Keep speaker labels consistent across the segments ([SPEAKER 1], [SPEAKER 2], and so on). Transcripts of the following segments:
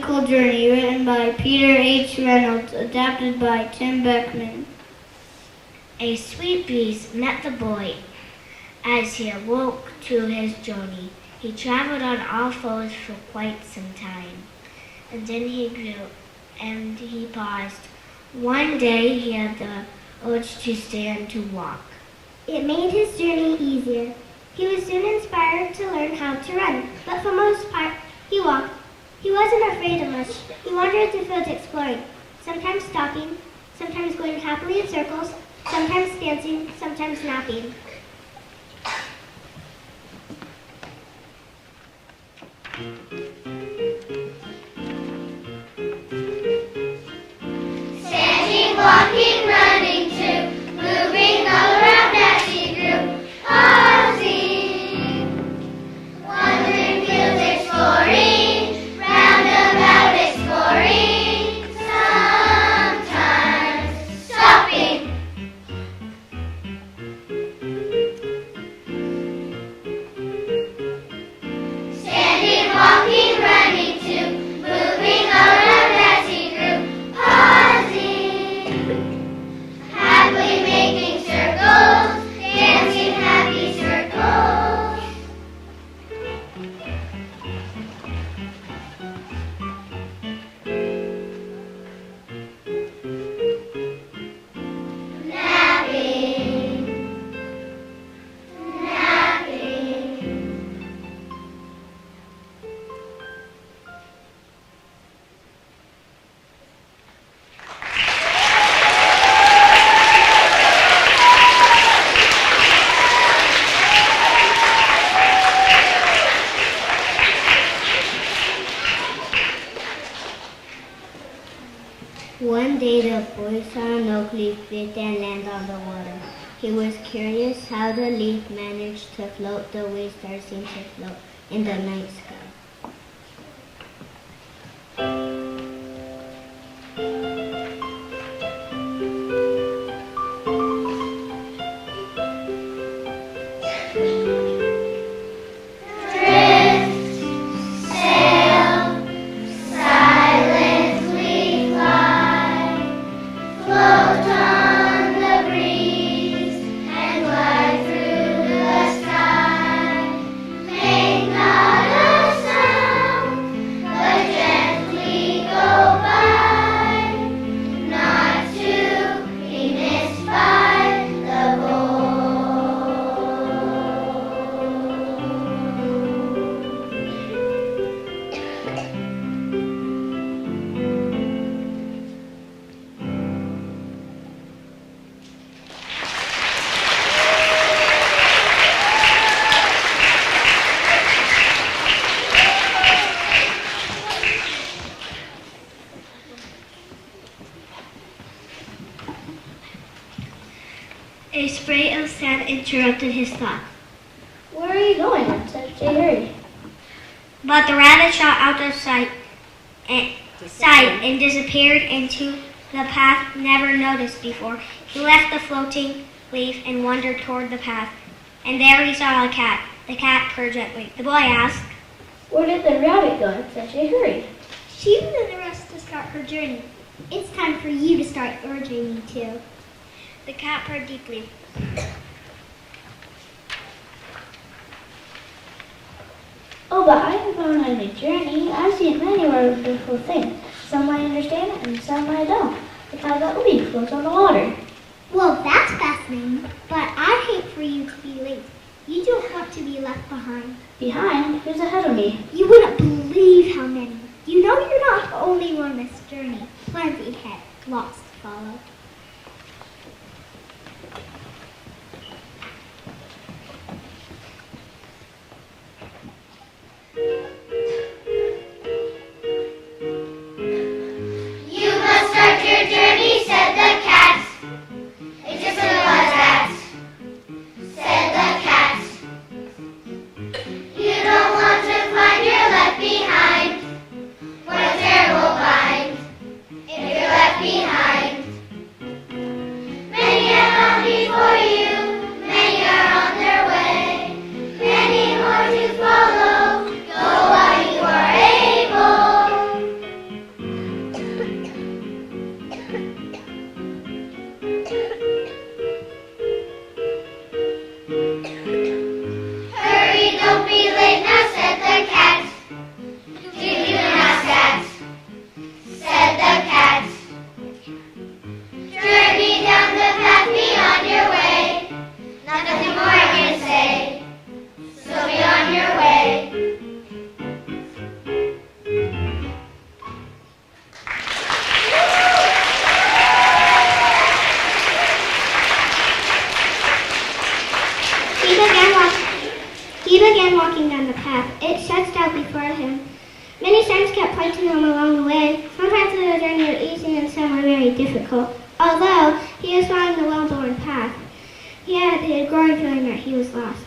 [SPEAKER 1] Tropical Journey, written by Peter H. Reynolds, adapted by Tim Beckman.
[SPEAKER 2] A sweet breeze met the boy as he awoke to his journey. He traveled on all fours for quite some time, and then he grew and he paused. One day he had the urge to stand to walk.
[SPEAKER 3] It made his journey easier. He was soon inspired to learn how to run, but for the most part, he walked. He wasn't afraid of much. He wandered the fields exploring, sometimes stopping, sometimes going happily in circles, sometimes dancing, sometimes napping.
[SPEAKER 4] Standing, walking, running too, moving all around as he grew, pausing, wandering fields exploring, roundabout exploring, sometimes stopping. Standing, walking, running too, moving all around as he grew, pausing, happily making circles, dancing happy circles. Napping, napping.
[SPEAKER 2] One day the boy saw an oak leaf fit and land on the water. He was curious how the leaf managed to float the way stars seem to float in the night sky.
[SPEAKER 4] Drift, sail, silently fly, float on the breeze and glide through the sky. Make not a sound, but gently go by, not to be missed by the boat.
[SPEAKER 2] A spray of sand interrupted his thought.
[SPEAKER 3] Where are you going in such a hurry?
[SPEAKER 2] But the rabbit shot out of sight and disappeared into the path never noticed before. He left the floating leaf and wandered toward the path, and there he saw a cat. The cat purred gently. The boy asked,
[SPEAKER 3] Where did the rabbit go in such a hurry?
[SPEAKER 1] She was in the rest to start her journey. It's time for you to start your journey too.
[SPEAKER 2] The cat purred deeply.
[SPEAKER 3] Oh, but I am going on a journey. I've seen many wonderful things. Some I understand and some I don't. Like how that leaf floats on the water.
[SPEAKER 1] Well, that's fascinating, but I'd hate for you to be late. You don't want to be left behind.
[SPEAKER 3] Behind, who's ahead of me?
[SPEAKER 1] You wouldn't believe how many. You know you're not the only one on this journey. Plenty ahead, lots to follow.
[SPEAKER 4] You must start your journey, said the cat. It's as simple as that, said the cat. You don't want to find you're left behind. What a terrible bind if you're left behind.
[SPEAKER 3] difficult. Although he was following the well-worn path, he had a growing feeling that he was lost.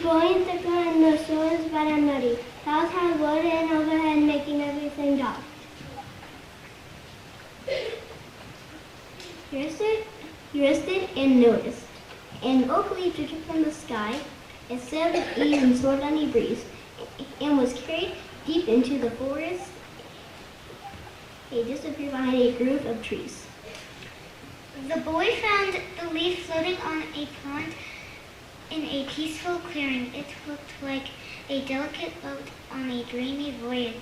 [SPEAKER 3] Going thicker and the soil is wet and muddy. Clouds high wood and overhead, making everything dark. He rested and noticed. An oak leaf drifted from the sky. It sailed with ease and soared on a breeze, and was carried deep into the forest. It disappeared behind a grove of trees.
[SPEAKER 1] The boy found the leaf floating on a pond in a peaceful clearing. It looked like a delicate boat on a dreamy voyage.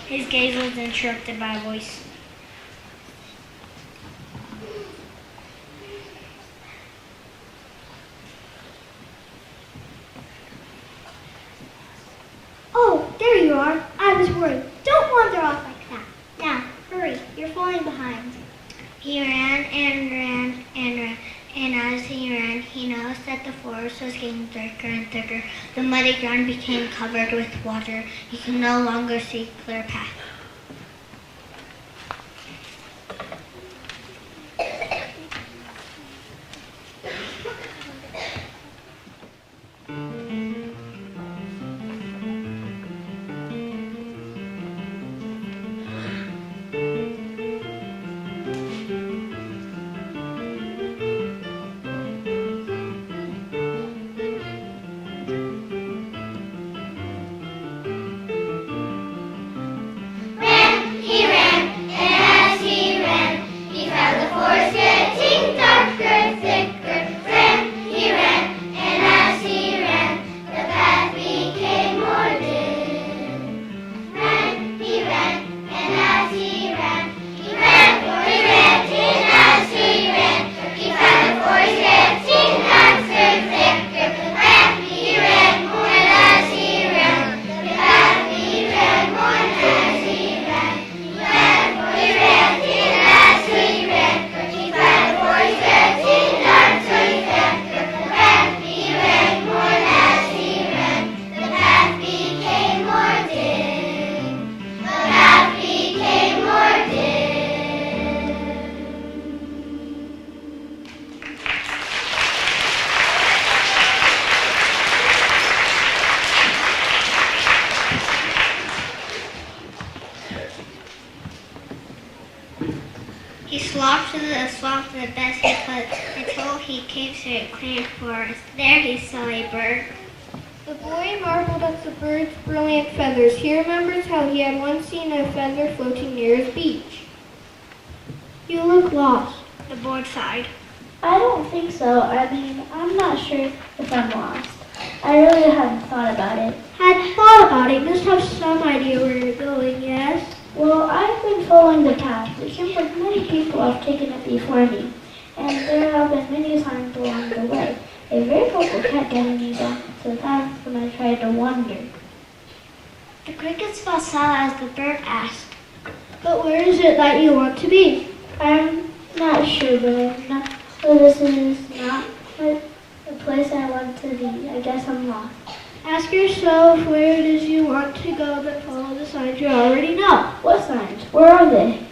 [SPEAKER 1] His gaze was interrupted by a voice.
[SPEAKER 3] Oh, there you are. I was worried. Don't wander off like that. Now, hurry. You're falling behind.
[SPEAKER 1] He ran and ran and ran, and as he ran, he noticed that the forest was getting thicker and thicker. The muddy ground became covered with water. He could no longer see a clear path. He slopped through the swamp the best he could until he came to a cleared forest. There he saw a bird.
[SPEAKER 5] The boy marveled at the bird's brilliant feathers. He remembered how he had once seen a feather floating near his beach.
[SPEAKER 3] You look lost.
[SPEAKER 1] The boy sighed.
[SPEAKER 6] I don't think so. I'm not sure if I'm lost. I really hadn't thought about it.
[SPEAKER 3] Had thought about it. Must have some idea where you're going, yes?
[SPEAKER 6] Well, I've been following the path. It seems like many people have taken it before me, and there have been many signs along the way. A very couple kept getting me back to the path when I tried to wander.
[SPEAKER 2] The crickets fell silent as the bird asked,
[SPEAKER 3] But where is it that you want to be?
[SPEAKER 6] I'm not sure, but I'm not. So this is not the place I want to be. I guess I'm lost.
[SPEAKER 3] Ask yourself where it is you want to go, then follow the signs you already know.
[SPEAKER 6] What signs? Where are they?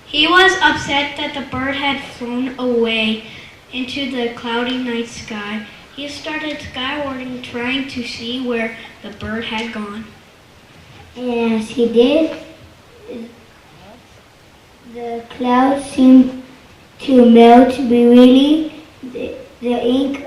[SPEAKER 1] He was upset that the bird had flown away into the cloudy night sky. He started skywarding, trying to see where the bird had gone.
[SPEAKER 2] and as he did, the clouds seemed to melt really the ink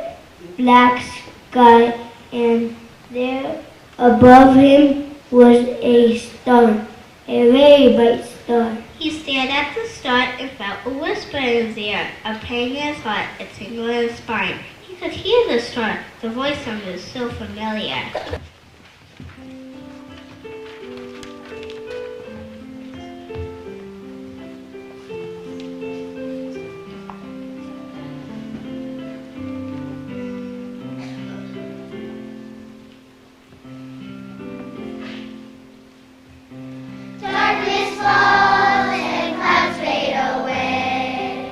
[SPEAKER 2] black sky, and there above him was a star, a very bright star.
[SPEAKER 1] He stared at the star and felt a whisper in his ear, a pain in his heart, a tingle in his spine. He could hear the star. The voice sounded so familiar.
[SPEAKER 4] Darkness falls and clouds fade away.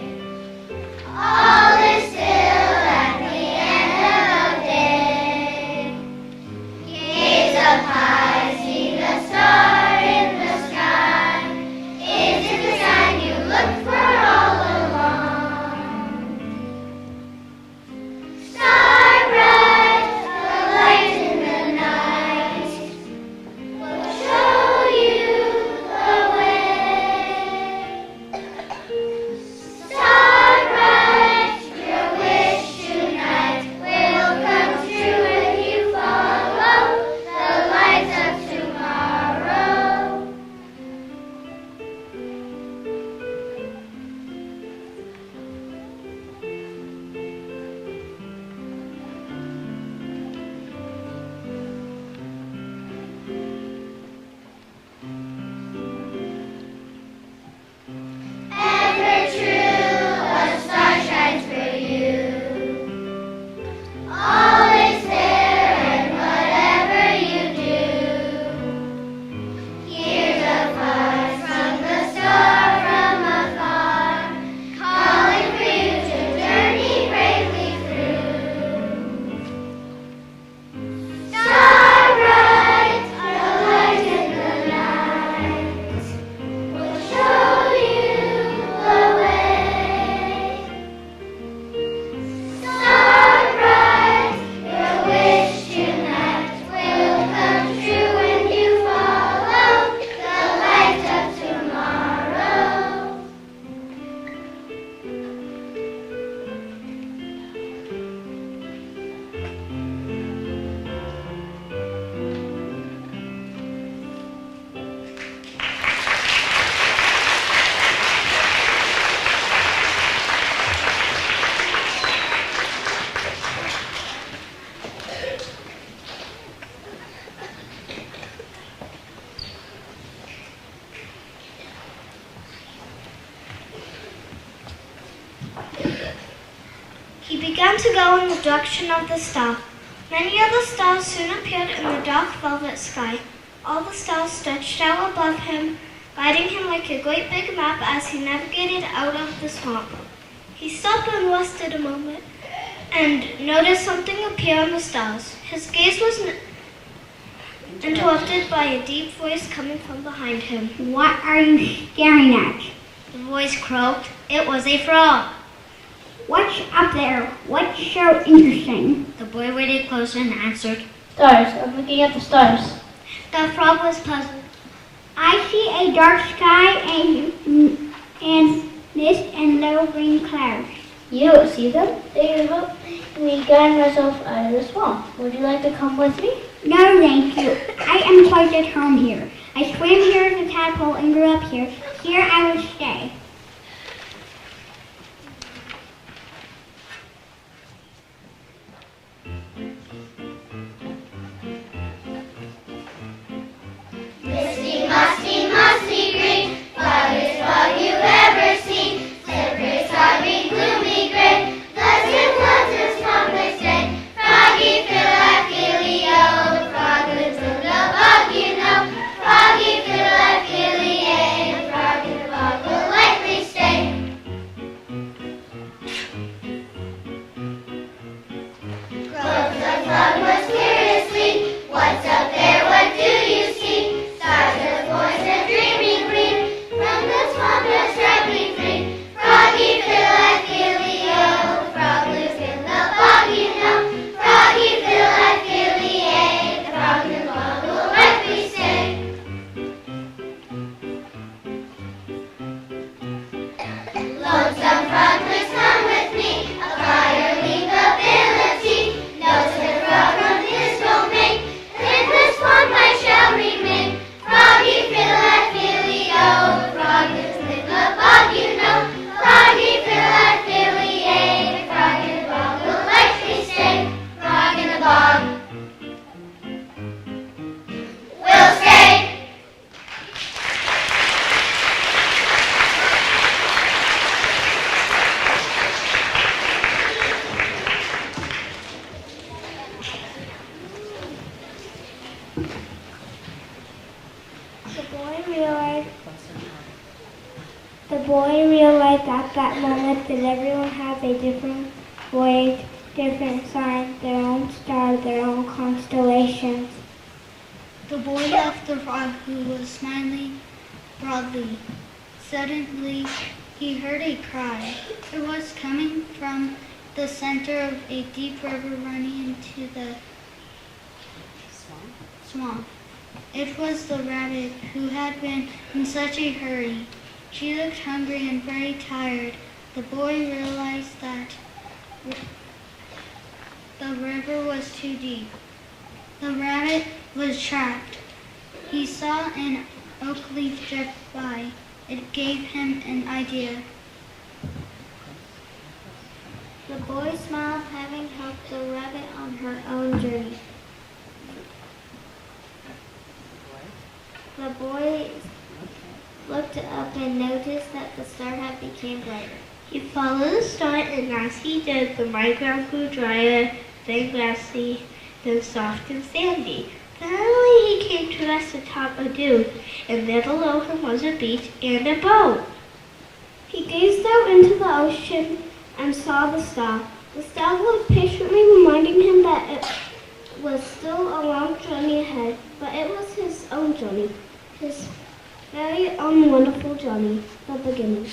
[SPEAKER 4] All is still at the end of the day.
[SPEAKER 2] began to go in the direction of the star. Many other stars soon appeared in the dark velvet sky. All the stars stretched out above him, guiding him like a great big map as he navigated out of the swamp. He stopped and rested a moment and noticed something appear on the stars. His gaze was interrupted by a deep voice coming from behind him.
[SPEAKER 3] What are you staring at?
[SPEAKER 2] The voice croaked. It was a frog.
[SPEAKER 3] What's up there? What's so interesting?
[SPEAKER 2] The boy waited closer and answered.
[SPEAKER 6] Stars. I'm looking at the stars.
[SPEAKER 2] The frog was puzzled.
[SPEAKER 3] I see a dark sky and mist and low green clouds.
[SPEAKER 6] You don't see them? They help me guide myself out of the swamp. Would you like to come with me?
[SPEAKER 3] No, thank you. I am quite at home here. I swam here as a tadpole and grew up here. Here I will stay.
[SPEAKER 4] Misty, musty, musty green, foggiest fog you've ever seen. Slippery, soggy, gloomy gray, dust and floods and swamp they stay. Froggy, fiddle-a-filly-o, the frog lives in the bog, you know. Froggy, fiddle-a-filly-a, the frog in the bog will likely stay. Groped the frog most curiously, what's up there, what do you see? Stars of voice and dreaming green, from the swamp that's striping free. Froggy, fiddle-a-filly-o, the frog lives in the bog, you know. Froggy, fiddle-a-filly-a, the frog in the bog will likely stay. Lonesome frog, please come with me, a fire-leaf ability. Notes the frog from his domain, in the swamp I shall remain. Froggy, fiddle-a-filly-o, the frog lives in the bog, you know. Froggy, fiddle-a-filly-a, the frog in the bog will likely stay. Frog in the bog will stay.
[SPEAKER 3] The boy realized at that moment that everyone has a different voyage, different sign, their own star, their own constellations.
[SPEAKER 1] The boy left the frog, who was smiling broadly. Suddenly, he heard a cry. It was coming from the center of a deep river running into the swamp. It was the rabbit, who had been in such a hurry. She looked hungry and very tired. The boy realized that the river was too deep. The rabbit was trapped. He saw an oak leaf drift by. It gave him an idea.
[SPEAKER 2] The boy smiled, having helped the rabbit on her own journey. The boy looked up and noticed that the star had become brighter. He followed the star, and as he did, the my ground grew drier, then grassy, then soft and sandy. Finally he came to rest atop a dune, and there below him was a beach and a boat. He gazed out into the ocean and saw the star. The star was patiently reminding him that it was still a long journey ahead, but it was his own journey, his very own wonderful journey, the beginning.